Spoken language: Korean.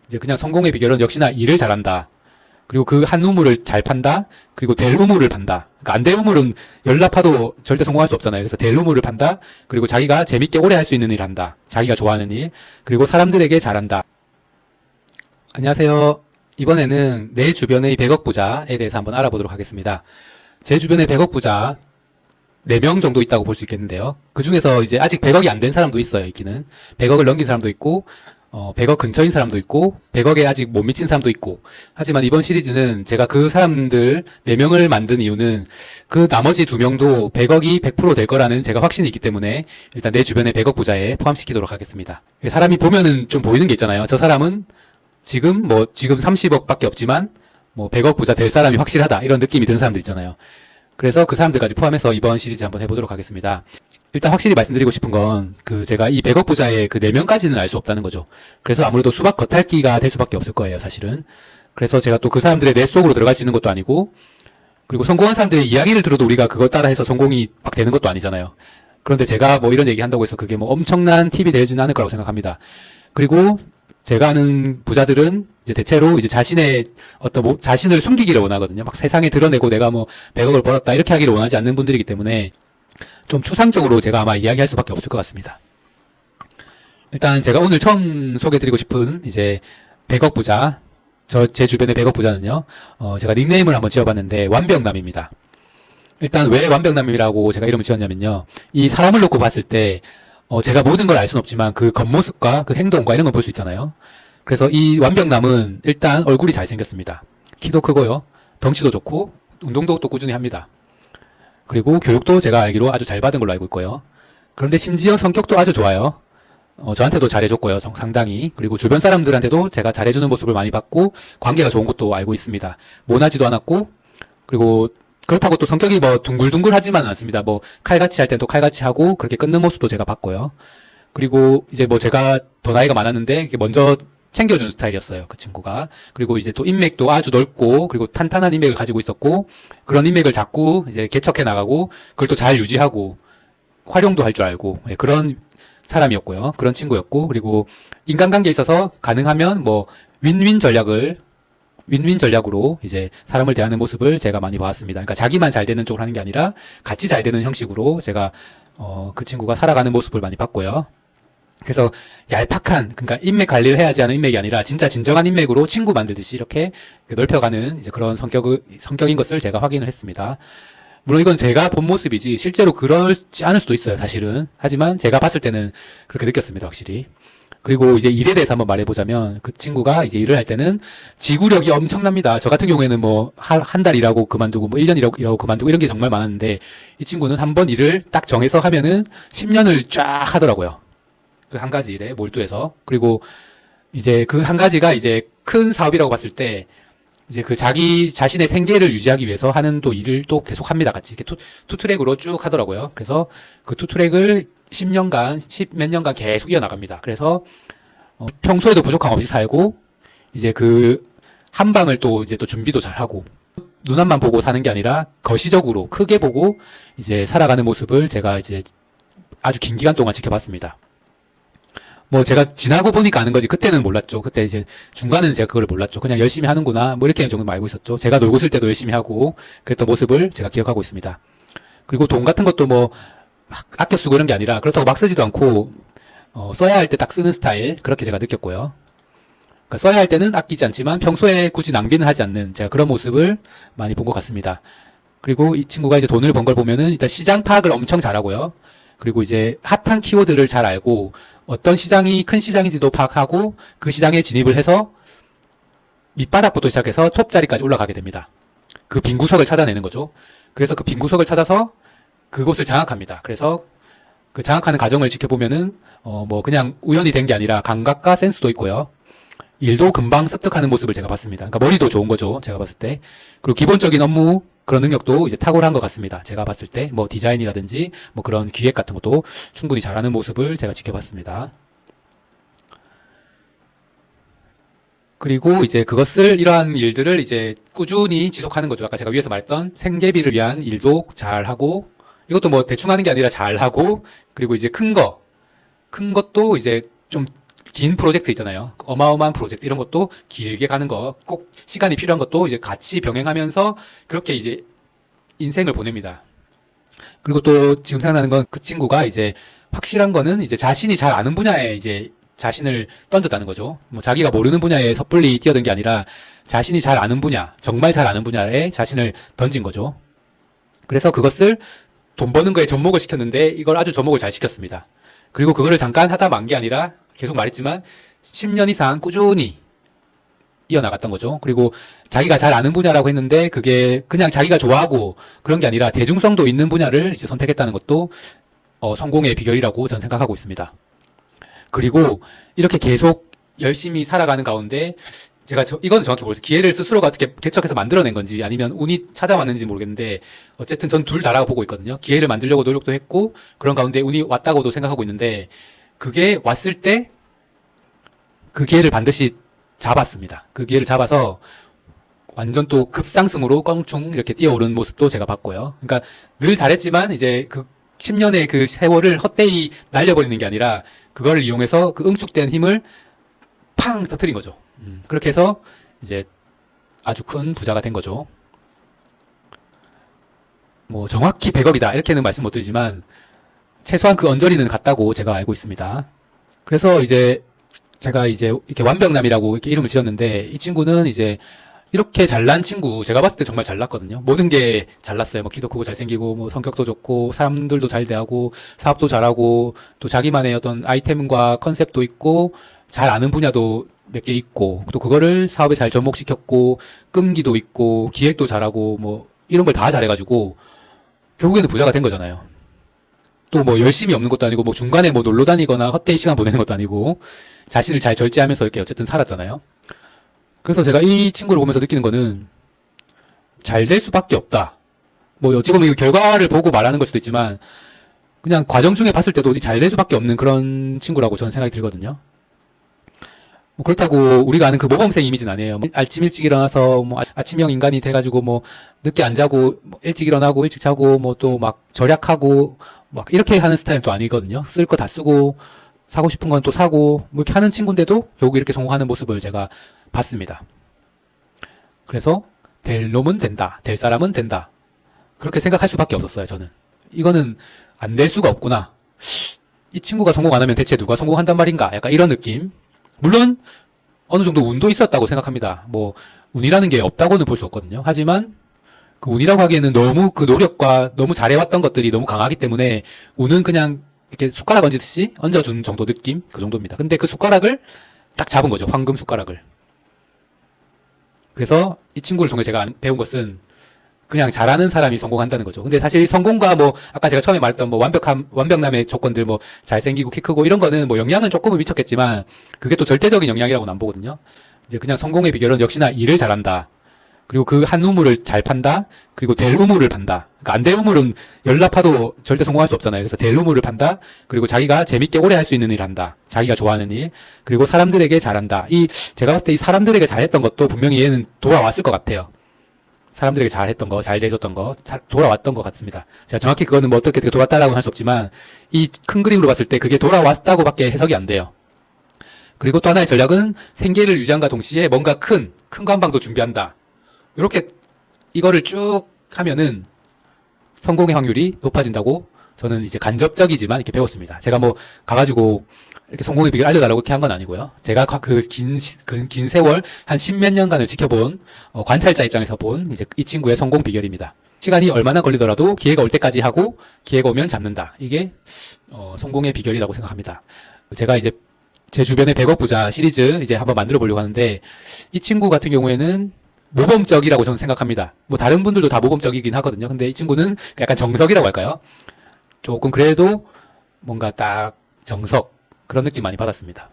이제 그냥 성공의 비결은 역시나 일을 잘한다. 그리고 그 한 우물을 잘 판다. 그리고 될 우물을 판다. 그러니까 안 될 우물은 열나 파도 절대 성공할 수 없잖아요. 그래서 될 우물을 판다. 그리고 자기가 재밌게 오래 할 수 있는 일 한다. 자기가 좋아하는 일. 그리고 사람들에게 잘한다. 안녕하세요. 이번에는 내 주변의 100억 부자에 대해서 한번 알아보도록 하겠습니다. 제 주변에 100억 부자 4명 정도 있다고 볼 수 있겠는데요. 그 중에서 이제 아직 100억이 안 된 사람도 있어요, 있기는. 100억을 넘긴 사람도 있고, 100억 근처인 사람도 있고, 100억에 아직 못 미친 사람도 있고. 하지만 이번 시리즈는 제가 그 사람들 4명을 만든 이유는 그 나머지 2명도 100억이 100% 될 거라는 제가 확신이 있기 때문에 일단 내 주변의 100억 부자에 포함시키도록 하겠습니다. 사람이 보면은 좀 보이는 게 있잖아요. 저 사람은 지금 30억밖에 없지만 100억 부자 될 사람이 확실하다. 이런 느낌이 드는 사람들 있잖아요. 그래서 그 사람들까지 포함해서 이번 시리즈 한번 해보도록 하겠습니다. 일단 확실히 말씀드리고 싶은 건 제가 이 100억 부자의 그 4명까지는 알 수 없다는 거죠. 그래서 아무래도 수박 겉핥기가 될 수밖에 없을 거예요, 사실은. 그래서 제가 또 그 사람들의 뇌 속으로 들어갈 수 있는 것도 아니고, 그리고 성공한 사람들의 이야기를 들어도 우리가 그것 따라 해서 성공이 막 되는 것도 아니잖아요. 그런데 제가 이런 얘기 한다고 해서 그게 엄청난 팁이 되지는 않을 거라고 생각합니다. 그리고 제가 아는 부자들은 이제 대체로 이제 자신의 자신을 숨기기를 원하거든요. 막 세상에 드러내고 내가 100억을 벌었다 이렇게 하기를 원하지 않는 분들이기 때문에 좀 추상적으로 제가 아마 이야기할 수밖에 없을 것 같습니다. 일단 제가 오늘 처음 소개해드리고 싶은 이제 100억 부자, 제 주변의 100억 부자는요, 제가 닉네임을 한번 지어봤는데 완벽남입니다. 일단 왜 완벽남이라고 제가 이름을 지었냐면요, 이 사람을 놓고 봤을 때 제가 모든 걸 알 수는 없지만 그 겉모습과 그 행동과 이런 걸 볼 수 있잖아요. 그래서 이 완벽남은 일단 얼굴이 잘생겼습니다. 키도 크고요, 덩치도 좋고, 운동도 또 꾸준히 합니다. 그리고 교육도 제가 알기로 아주 잘 받은 걸로 알고 있고요. 그런데 심지어 성격도 아주 좋아요. 저한테도 잘해줬고요, 상당히. 그리고 주변 사람들한테도 제가 잘해주는 모습을 많이 봤고, 관계가 좋은 것도 알고 있습니다. 모나지도 않았고, 그리고 그렇다고 또 성격이 둥글둥글하지만은 않습니다. 칼같이 할 땐 또 칼같이 하고, 그렇게 끊는 모습도 제가 봤고요. 그리고 이제 제가 더 나이가 많았는데, 먼저 챙겨주는 스타일이었어요, 그 친구가. 그리고 이제 또 인맥도 아주 넓고, 그리고 탄탄한 인맥을 가지고 있었고, 그런 인맥을 자꾸 이제 개척해 나가고, 그걸 또 잘 유지하고, 활용도 할 줄 알고, 그런 사람이었고요. 그런 친구였고, 그리고 인간관계에 있어서 가능하면 윈윈 전략으로 이제 사람을 대하는 모습을 제가 많이 봐왔습니다. 그러니까 자기만 잘 되는 쪽으로 하는 게 아니라 같이 잘 되는 형식으로 제가, 그 친구가 살아가는 모습을 많이 봤고요. 그래서 얄팍한, 그러니까 인맥 관리를 해야지 하는 인맥이 아니라 진짜 진정한 인맥으로 친구 만들듯이 이렇게 넓혀가는 이제 그런 성격인 것을 제가 확인을 했습니다. 물론 이건 제가 본 모습이지 실제로 그렇지 않을 수도 있어요, 사실은. 하지만 제가 봤을 때는 그렇게 느꼈습니다, 확실히. 그리고 이제 일에 대해서 한번 말해보자면 그 친구가 이제 일을 할 때는 지구력이 엄청납니다. 저 같은 경우에는 한 달 일하고 그만두고 1년 일하고 그만두고 이런 게 정말 많았는데, 이 친구는 한 번 일을 딱 정해서 하면은 10년을 쫙 하더라고요. 그 한 가지 일에 몰두해서. 그리고 이제 그 한 가지가 이제 큰 사업이라고 봤을 때 이제 자기 자신의 생계를 유지하기 위해서 하는 또 일을 또 계속 합니다. 같이 이렇게 투트랙으로 쭉 하더라고요. 그래서 그 투트랙을 10몇 년간 계속 이어나갑니다. 그래서 평소에도 부족함 없이 살고, 이제 한 방을 또 이제 또 준비도 잘 하고, 눈앞만 보고 사는 게 아니라 거시적으로 크게 보고 이제 살아가는 모습을 제가 이제 아주 긴 기간 동안 지켜봤습니다. 제가 지나고 보니까 아는 거지, 그때는 몰랐죠. 그때 이제 중간에는 제가 그걸 몰랐죠. 그냥 열심히 하는구나, 이렇게 정도만 알고 있었죠. 제가 놀고 있을 때도 열심히 하고 그랬던 모습을 제가 기억하고 있습니다. 그리고 돈 같은 것도 막 아껴 쓰고 이런 게 아니라 그렇다고 막 쓰지도 않고, 써야 할 때 딱 쓰는 스타일, 그렇게 제가 느꼈고요. 그러니까 써야 할 때는 아끼지 않지만 평소에 굳이 낭비는 하지 않는 제가 그런 모습을 많이 본 것 같습니다. 그리고 이 친구가 이제 돈을 번 걸 보면은 일단 시장 파악을 엄청 잘하고요. 그리고 이제 핫한 키워드를 잘 알고, 어떤 시장이 큰 시장인지도 파악하고 그 시장에 진입을 해서 밑바닥부터 시작해서 톱 자리까지 올라가게 됩니다. 그 빈 구석을 찾아내는 거죠. 그래서 그 빈 구석을 찾아서 그곳을 장악합니다. 그래서 그 장악하는 과정을 지켜보면은 그냥 우연히 된 게 아니라 감각과 센스도 있고요. 일도 금방 습득하는 모습을 제가 봤습니다. 그러니까 머리도 좋은 거죠, 제가 봤을 때. 그리고 기본적인 업무 그런 능력도 이제 탁월한 것 같습니다. 제가 봤을 때 디자인이라든지 그런 기획 같은 것도 충분히 잘하는 모습을 제가 지켜봤습니다. 그리고 이제 이러한 일들을 이제 꾸준히 지속하는 거죠. 아까 제가 위에서 말했던 생계비를 위한 일도 잘하고, 이것도 대충 하는 게 아니라 잘하고, 그리고 이제 큰 것도 이제 좀 긴 프로젝트 있잖아요. 어마어마한 프로젝트 이런 것도 길게 가는 거, 꼭 시간이 필요한 것도 이제 같이 병행하면서 그렇게 이제 인생을 보냅니다. 그리고 또 지금 생각나는 건 그 친구가 이제 확실한 거는 이제 자신이 잘 아는 분야에 이제 자신을 던졌다는 거죠. 뭐 자기가 모르는 분야에 섣불리 뛰어든 게 아니라 자신이 잘 아는 분야, 정말 잘 아는 분야에 자신을 던진 거죠. 그래서 그것을 돈 버는 거에 접목을 시켰는데 이걸 아주 접목을 잘 시켰습니다. 그리고 그거를 잠깐 하다 만 게 아니라 계속 말했지만 10년 이상 꾸준히 이어나갔던 거죠. 그리고 자기가 잘 아는 분야라고 했는데 그게 그냥 자기가 좋아하고 그런 게 아니라 대중성도 있는 분야를 이제 선택했다는 것도 성공의 비결이라고 저는 생각하고 있습니다. 그리고 이렇게 계속 열심히 살아가는 가운데 제가 이건 정확히 모르겠어요. 기회를 스스로가 어떻게 개척해서 만들어낸 건지 아니면 운이 찾아왔는지 모르겠는데 어쨌든 전 둘 다라고 보고 있거든요. 기회를 만들려고 노력도 했고 그런 가운데 운이 왔다고도 생각하고 있는데 그게 왔을 때 그 기회를 반드시 잡았습니다. 그 기회를 잡아서 완전 또 급상승으로 껑충 이렇게 뛰어오른 모습도 제가 봤고요. 그러니까 늘 잘했지만 이제 그 10년의 그 세월을 헛되이 날려버리는 게 아니라 그걸 이용해서 그 응축된 힘을 팡 터뜨린 거죠. 그렇게 해서 이제 아주 큰 부자가 된 거죠. 뭐 정확히 100억이다 이렇게는 말씀 못 드리지만 최소한 그 언저리는 갔다고 제가 알고 있습니다. 그래서 이제 제가 이제 이렇게 완벽남이라고 이렇게 이름을 지었는데 이 친구는 이제 이렇게 잘난 친구 제가 봤을 때 정말 잘났거든요. 모든 게 잘났어요. 뭐 키도 크고 잘생기고 뭐 성격도 좋고 사람들도 잘 대하고 사업도 잘하고 또 자기만의 어떤 아이템과 컨셉도 있고 잘 아는 분야도 몇 개 있고 또 그거를 사업에 잘 접목시켰고 끈기도 있고 기획도 잘하고 뭐 이런 걸 다 잘해가지고 결국에는 부자가 된 거잖아요. 또 뭐 열심히 없는 것도 아니고 뭐 중간에 뭐 놀러 다니거나 헛되이 시간 보내는 것도 아니고 자신을 잘 절제하면서 이렇게 어쨌든 살았잖아요. 그래서 제가 이 친구를 보면서 느끼는 거는 잘 될 수밖에 없다. 뭐 어찌 보면 이 결과를 보고 말하는 걸 수도 있지만 그냥 과정 중에 봤을 때도 잘 될 수밖에 없는 그런 친구라고 저는 생각이 들거든요. 뭐 그렇다고 우리가 아는 그 모범생 이미지는 아니에요. 아침 일찍 일어나서 뭐 아침형 인간이 돼가지고 뭐 늦게 안 자고 뭐 일찍 일어나고 일찍 자고 뭐 또 막 절약하고 막 이렇게 하는 스타일은 또 아니거든요. 쓸 거 다 쓰고 사고 싶은 건 또 사고 뭐 이렇게 하는 친구인데도 결국 이렇게 성공하는 모습을 제가 봤습니다. 그래서 될 놈은 된다. 될 사람은 된다. 그렇게 생각할 수밖에 없었어요. 저는. 이거는 안 될 수가 없구나. 이 친구가 성공 안 하면 대체 누가 성공한단 말인가? 약간 이런 느낌. 물론 어느 정도 운도 있었다고 생각합니다. 뭐 운이라는 게 없다고는 볼 수 없거든요. 하지만 그 운이라고 하기에는 너무 그 노력과 너무 잘해왔던 것들이 너무 강하기 때문에 운은 그냥 이렇게 숟가락 얹듯이 얹어준 정도 느낌? 그 정도입니다. 근데 그 숟가락을 딱 잡은 거죠. 황금 숟가락을. 그래서 이 친구를 통해 제가 배운 것은 그냥 잘하는 사람이 성공한다는 거죠. 근데 사실 성공과 뭐 아까 제가 처음에 말했던 뭐 완벽남의 조건들 뭐 잘생기고 키 크고 이런 거는 뭐 영향은 조금은 미쳤겠지만 그게 또 절대적인 영향이라고는 안 보거든요. 이제 그냥 성공의 비결은 역시나 일을 잘한다. 그리고 그 한 우물을 잘 판다. 그리고 될 우물을 판다. 그러니까 안 될 우물은 열나 파도 절대 성공할 수 없잖아요. 그래서 될 우물을 판다. 그리고 자기가 재밌게 오래 할 수 있는 일 한다. 자기가 좋아하는 일. 그리고 사람들에게 잘한다. 제가 봤을 때 이 사람들에게 잘했던 것도 분명히 얘는 돌아왔을 것 같아요. 사람들에게 잘했던 거, 잘 대해줬던 거, 돌아왔던 것 같습니다. 제가 정확히 그거는 뭐 어떻게 돌아왔다라고는 할 수 없지만 이 큰 그림으로 봤을 때 그게 돌아왔다고밖에 해석이 안 돼요. 그리고 또 하나의 전략은 생계를 유지함과 동시에 뭔가 큰 관방도 준비한다. 이렇게 이거를 쭉 하면은 성공의 확률이 높아진다고 저는 이제 간접적이지만 이렇게 배웠습니다. 제가 뭐 가가지고 이렇게 성공의 비결 알려달라고 이렇게 한 건 아니고요. 제가 그 긴 세월 한 10몇 년간을 지켜본 관찰자 입장에서 본 이제 이 친구의 성공 비결입니다. 시간이 얼마나 걸리더라도 기회가 올 때까지 하고 기회가 오면 잡는다. 이게 성공의 비결이라고 생각합니다. 제가 이제 제 주변의 100억 부자 시리즈 이제 한번 만들어 보려고 하는데 이 친구 같은 경우에는 모범적이라고 저는 생각합니다. 뭐 다른 분들도 다 모범적이긴 하거든요. 근데 이 친구는 약간 정석이라고 할까요? 조금 그래도 뭔가 딱 정석 그런 느낌 많이 받았습니다.